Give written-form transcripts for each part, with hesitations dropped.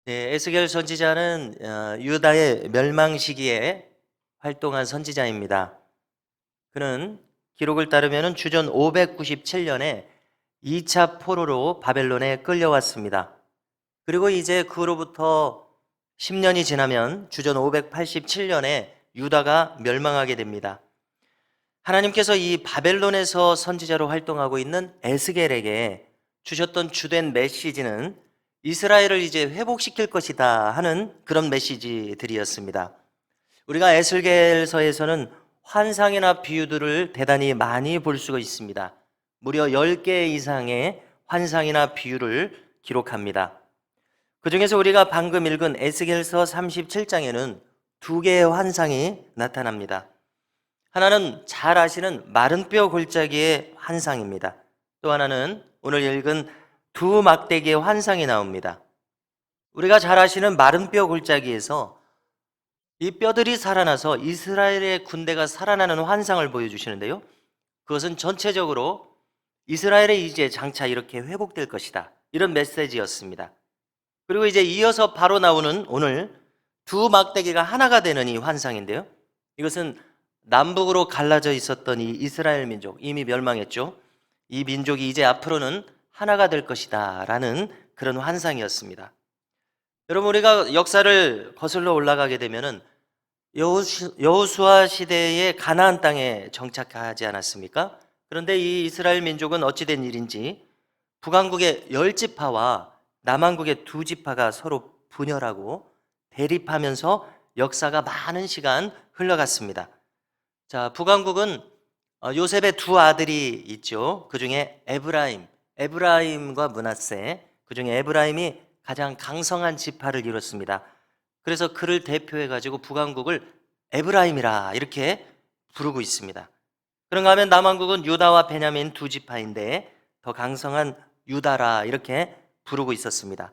네, 에스겔 선지자는 유다의 멸망 시기에 활동한 선지자입니다. 그는 기록을 따르면 주전 597년에 2차 포로로 바벨론에 끌려왔습니다. 그리고 이제 그로부터 10년이 지나면 주전 587년에 유다가 멸망하게 됩니다. 하나님께서 이 바벨론에서 선지자로 활동하고 있는 에스겔에게 주셨던 주된 메시지는 이스라엘을 이제 회복시킬 것이다 하는 그런 메시지들이었습니다. 우리가 에스겔서에서는 환상이나 비유들을 대단히 많이 볼 수가 있습니다. 무려 10개 이상의 환상이나 비유를 기록합니다. 그 중에서 우리가 방금 읽은 에스겔서 37장에는 두 개의 환상이 나타납니다. 하나는 잘 아시는 마른 뼈 골짜기의 환상입니다. 또 하나는 오늘 읽은 두 막대기의 환상이 나옵니다. 우리가 잘 아시는 마른 뼈 골짜기에서 이 뼈들이 살아나서 이스라엘의 군대가 살아나는 환상을 보여주시는데요. 그것은 전체적으로 이스라엘의 이제 장차 이렇게 회복될 것이다, 이런 메시지였습니다. 그리고 이제 이어서 바로 나오는 오늘 두 막대기가 하나가 되는 이 환상인데요. 이것은 남북으로 갈라져 있었던 이 이스라엘 민족, 이미 멸망했죠. 이 민족이 이제 앞으로는 하나가 될 것이다 라는 그런 환상이었습니다. 여러분, 우리가 역사를 거슬러 올라가게 되면은 여호수아 시대의 가나안 땅에 정착하지 않았습니까? 그런데 이 이스라엘 민족은 어찌된 일인지 북왕국의 10지파와 남왕국의 2지파가 서로 분열하고 대립하면서 역사가 많은 시간 흘러갔습니다. 자, 북왕국은 요셉의 두 아들이 있죠. 그 중에 에브라임과 므낫세, 그 중에 에브라임이 가장 강성한 지파를 이뤘습니다. 그래서 그를 대표해 가지고 북왕국을 에브라임이라 이렇게 부르고 있습니다. 그런가 하면 남왕국은 유다와 베냐민 2지파인데 더 강성한 유다라 이렇게 부르고 있었습니다.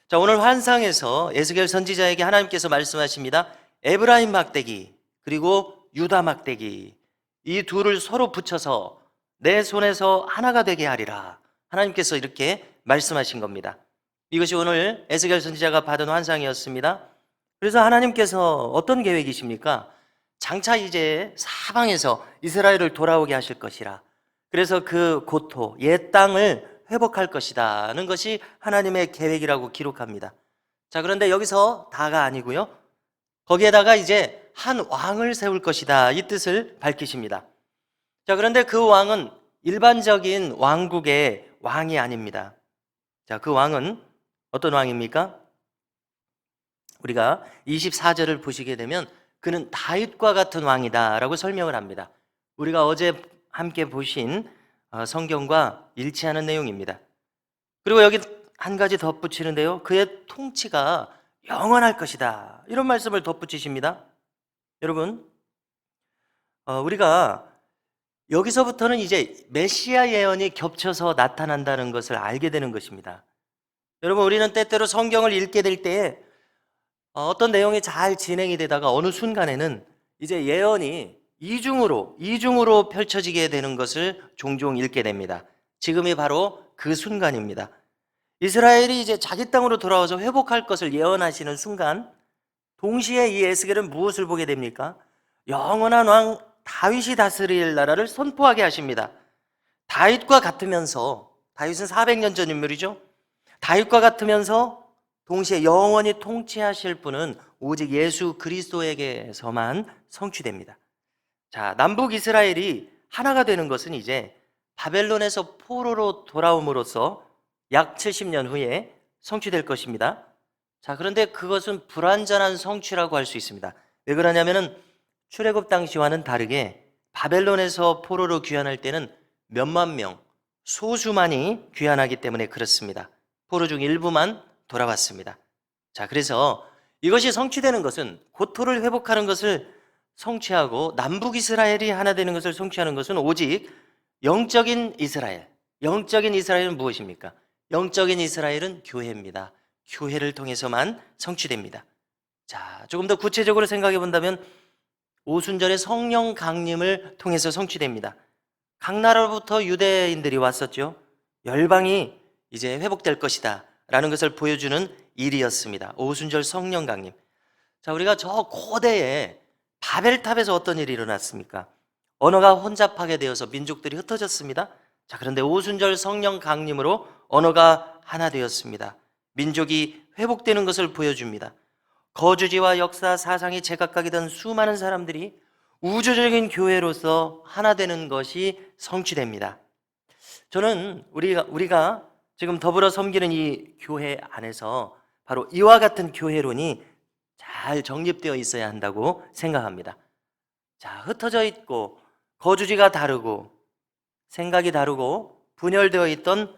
자, 오늘 환상에서 에스겔 선지자에게 하나님께서 말씀하십니다. 에브라임 막대기 그리고 유다 막대기, 이 둘을 서로 붙여서 내 손에서 하나가 되게 하리라, 하나님께서 이렇게 말씀하신 겁니다. 이것이 오늘 에스겔 선지자가 받은 환상이었습니다. 그래서 하나님께서 어떤 계획이십니까? 장차 이제 사방에서 이스라엘을 돌아오게 하실 것이라, 그래서 그 고토 옛 땅을 회복할 것이다는 것이 하나님의 계획이라고 기록합니다. 자, 그런데 여기서 다가 아니고요, 거기에다가 이제 한 왕을 세울 것이다, 이 뜻을 밝히십니다. 자, 그런데 그 왕은 일반적인 왕국의 왕이 아닙니다. 자, 그 왕은 어떤 왕입니까? 우리가 24절을 보시게 되면 그는 다윗과 같은 왕이다라고 설명을 합니다. 우리가 어제 함께 보신 성경과 일치하는 내용입니다. 그리고 여기 한 가지 덧붙이는데요, 그의 통치가 영원할 것이다, 이런 말씀을 덧붙이십니다. 여러분, 우리가 여기서부터는 이제 메시아 예언이 겹쳐서 나타난다는 것을 알게 되는 것입니다. 여러분, 우리는 때때로 성경을 읽게 될 때에 어떤 내용이 잘 진행이 되다가 어느 순간에는 이제 예언이 이중으로 펼쳐지게 되는 것을 종종 읽게 됩니다. 지금이 바로 그 순간입니다. 이스라엘이 이제 자기 땅으로 돌아와서 회복할 것을 예언하시는 순간, 동시에 이 에스겔은 무엇을 보게 됩니까? 영원한 왕 다윗이 다스릴 나라를 선포하게 하십니다. 다윗과 같으면서, 다윗은 400년 전 인물이죠. 다윗과 같으면서 동시에 영원히 통치하실 분은 오직 예수 그리스도에게서만 성취됩니다. 자, 남북 이스라엘이 하나가 되는 것은 이제 바벨론에서 포로로 돌아옴으로써 약 70년 후에 성취될 것입니다. 자, 그런데 그것은 불완전한 성취라고 할 수 있습니다. 왜 그러냐면은 출애굽 당시와는 다르게 바벨론에서 포로로 귀환할 때는 몇만 명, 소수만이 귀환하기 때문에 그렇습니다. 포로 중 일부만 돌아왔습니다. 자, 그래서 이것이 성취되는 것은, 고토를 회복하는 것을 성취하고 남북 이스라엘이 하나 되는 것을 성취하는 것은 오직 영적인 이스라엘. 영적인 이스라엘은 무엇입니까? 영적인 이스라엘은 교회입니다. 교회를 통해서만 성취됩니다. 자, 조금 더 구체적으로 생각해 본다면 오순절의 성령 강림을 통해서 성취됩니다. 각 나라로부터 유대인들이 왔었죠. 열방이 이제 회복될 것이다 라는 것을 보여주는 일이었습니다. 오순절 성령 강림. 자, 우리가 저 고대에 바벨탑에서 어떤 일이 일어났습니까? 언어가 혼잡하게 되어서 민족들이 흩어졌습니다. 자, 그런데 오순절 성령 강림으로 언어가 하나 되었습니다. 민족이 회복되는 것을 보여줍니다. 거주지와 역사, 사상이 제각각이던 수많은 사람들이 우주적인 교회로서 하나 되는 것이 성취됩니다. 저는 우리가 지금 더불어 섬기는 이 교회 안에서 바로 이와 같은 교회론이 잘 정립되어 있어야 한다고 생각합니다. 자, 흩어져 있고 거주지가 다르고 생각이 다르고 분열되어 있던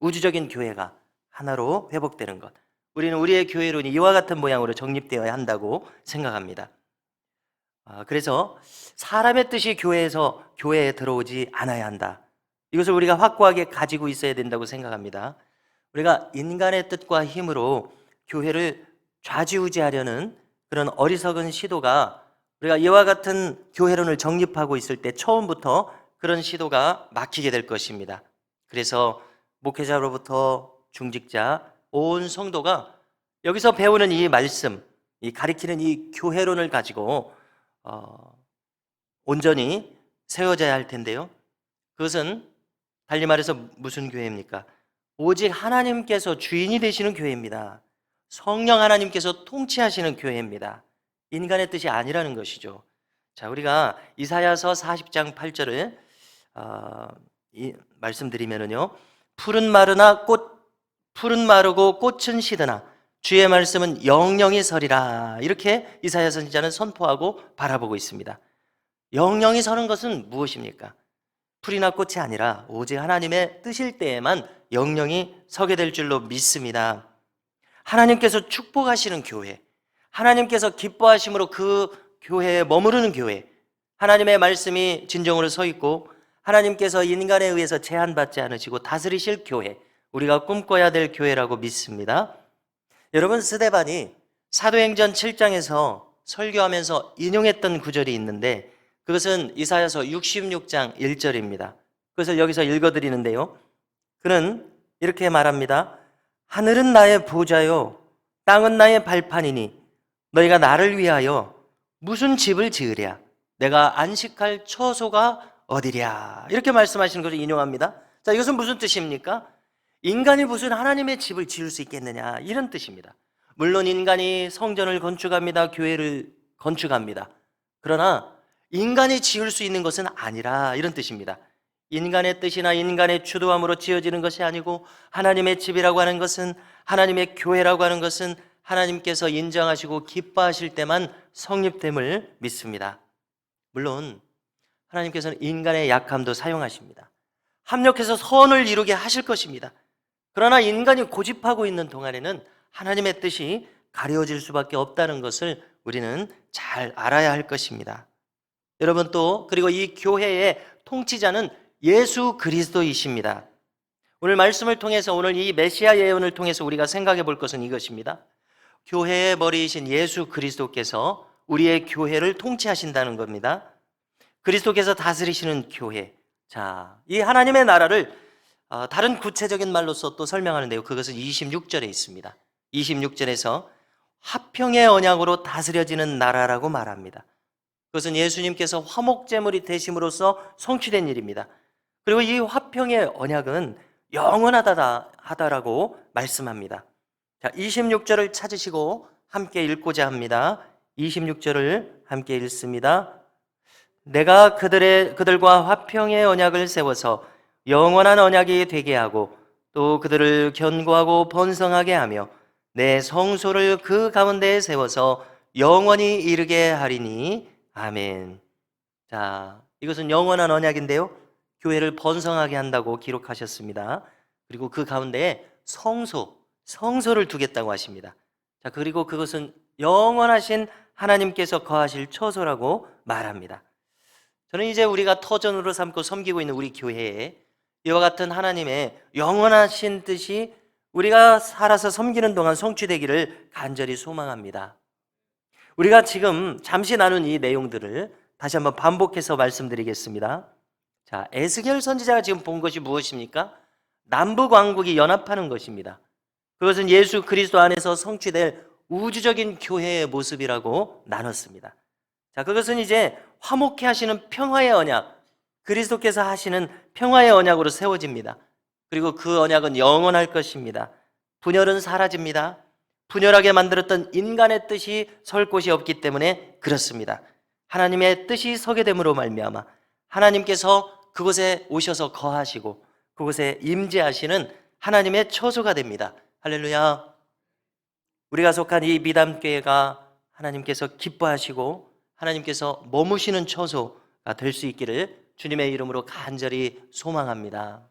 우주적인 교회가 하나로 회복되는 것. 우리는 우리의 교회론이 이와 같은 모양으로 정립되어야 한다고 생각합니다. 그래서 사람의 뜻이 교회에 들어오지 않아야 한다. 이것을 우리가 확고하게 가지고 있어야 된다고 생각합니다. 우리가 인간의 뜻과 힘으로 교회를 좌지우지하려는 그런 어리석은 시도가 우리가 이와 같은 교회론을 정립하고 있을 때 처음부터 그런 시도가 막히게 될 것입니다. 그래서 목회자로부터 중직자, 온 성도가 여기서 배우는 이 말씀, 이 가리키는 이 교회론을 가지고 온전히 세워져야 할 텐데요. 그것은 달리 말해서 무슨 교회입니까? 오직 하나님께서 주인이 되시는 교회입니다. 성령 하나님께서 통치하시는 교회입니다. 인간의 뜻이 아니라는 것이죠. 자, 우리가 이사야서 40장 8절을 말씀드리면은요, 푸른 마르고 꽃은 시드나 주의 말씀은 영영이 서리라. 이렇게 이사야 선지자는 선포하고 바라보고 있습니다. 영영이 서는 것은 무엇입니까? 풀이나 꽃이 아니라 오직 하나님의 뜻일 때에만 영영이 서게 될 줄로 믿습니다. 하나님께서 축복하시는 교회, 하나님께서 기뻐하심으로 그 교회에 머무르는 교회, 하나님의 말씀이 진정으로 서 있고 하나님께서 인간에 의해서 제한받지 않으시고 다스리실 교회, 우리가 꿈꿔야 될 교회라고 믿습니다. 여러분, 스데반이 사도행전 7장에서 설교하면서 인용했던 구절이 있는데 그것은 이사야서 66장 1절입니다. 그것을 여기서 읽어드리는데요, 그는 이렇게 말합니다. 하늘은 나의 보좌요 땅은 나의 발판이니 너희가 나를 위하여 무슨 집을 지으랴? 내가 안식할 처소가 어디랴? 이렇게 말씀하시는 것을 인용합니다. 자, 이것은 무슨 뜻입니까? 인간이 무슨 하나님의 집을 지을 수 있겠느냐, 이런 뜻입니다. 물론 인간이 성전을 건축합니다. 교회를 건축합니다. 그러나 인간이 지을 수 있는 것은 아니라, 이런 뜻입니다. 인간의 뜻이나 인간의 주도함으로 지어지는 것이 아니고 하나님의 집이라고 하는 것은, 하나님의 교회라고 하는 것은 하나님께서 인정하시고 기뻐하실 때만 성립됨을 믿습니다. 물론 하나님께서는 인간의 약함도 사용하십니다. 합력해서 선을 이루게 하실 것입니다. 그러나 인간이 고집하고 있는 동안에는 하나님의 뜻이 가려워질 수밖에 없다는 것을 우리는 잘 알아야 할 것입니다. 여러분, 또 그리고 이 교회의 통치자는 예수 그리스도이십니다. 오늘 말씀을 통해서, 오늘 이 메시아 예언을 통해서 우리가 생각해 볼 것은 이것입니다. 교회의 머리이신 예수 그리스도께서 우리의 교회를 통치하신다는 겁니다. 그리스도께서 다스리시는 교회. 자, 이 하나님의 나라를 다른 구체적인 말로서 또 설명하는데요, 그것은 26절에 있습니다. 26절에서 화평의 언약으로 다스려지는 나라라고 말합니다. 그것은 예수님께서 화목제물이 되심으로써 성취된 일입니다. 그리고 이 화평의 언약은 영원하다라고 말씀합니다. 자, 26절을 찾으시고 함께 읽고자 합니다. 26절을 함께 읽습니다. 내가 그들과 화평의 언약을 세워서 영원한 언약이 되게 하고 또 그들을 견고하고 번성하게 하며 내 성소를 그 가운데에 세워서 영원히 이르게 하리니 아멘. 자, 이것은 영원한 언약인데요, 교회를 번성하게 한다고 기록하셨습니다. 그리고 그 가운데에 성소를 두겠다고 하십니다. 자, 그리고 그것은 영원하신 하나님께서 거하실 처소라고 말합니다. 저는 이제 우리가 터전으로 삼고 섬기고 있는 우리 교회에 이와 같은 하나님의 영원하신 뜻이 우리가 살아서 섬기는 동안 성취되기를 간절히 소망합니다. 우리가 지금 잠시 나눈 이 내용들을 다시 한번 반복해서 말씀드리겠습니다. 자, 에스겔 선지자가 지금 본 것이 무엇입니까? 남북 왕국이 연합하는 것입니다. 그것은 예수 그리스도 안에서 성취될 우주적인 교회의 모습이라고 나눴습니다. 자, 그것은 이제 화목케 하시는 평화의 언약, 그리스도께서 하시는 평화의 언약으로 세워집니다. 그리고 그 언약은 영원할 것입니다. 분열은 사라집니다. 분열하게 만들었던 인간의 뜻이 설 곳이 없기 때문에 그렇습니다. 하나님의 뜻이 서게 됨으로 말미암아 하나님께서 그곳에 오셔서 거하시고 그곳에 임재하시는 하나님의 처소가 됩니다. 할렐루야. 우리가 속한 이 미담교회가 하나님께서 기뻐하시고 하나님께서 머무시는 처소가 될 수 있기를 주님의 이름으로 간절히 소망합니다.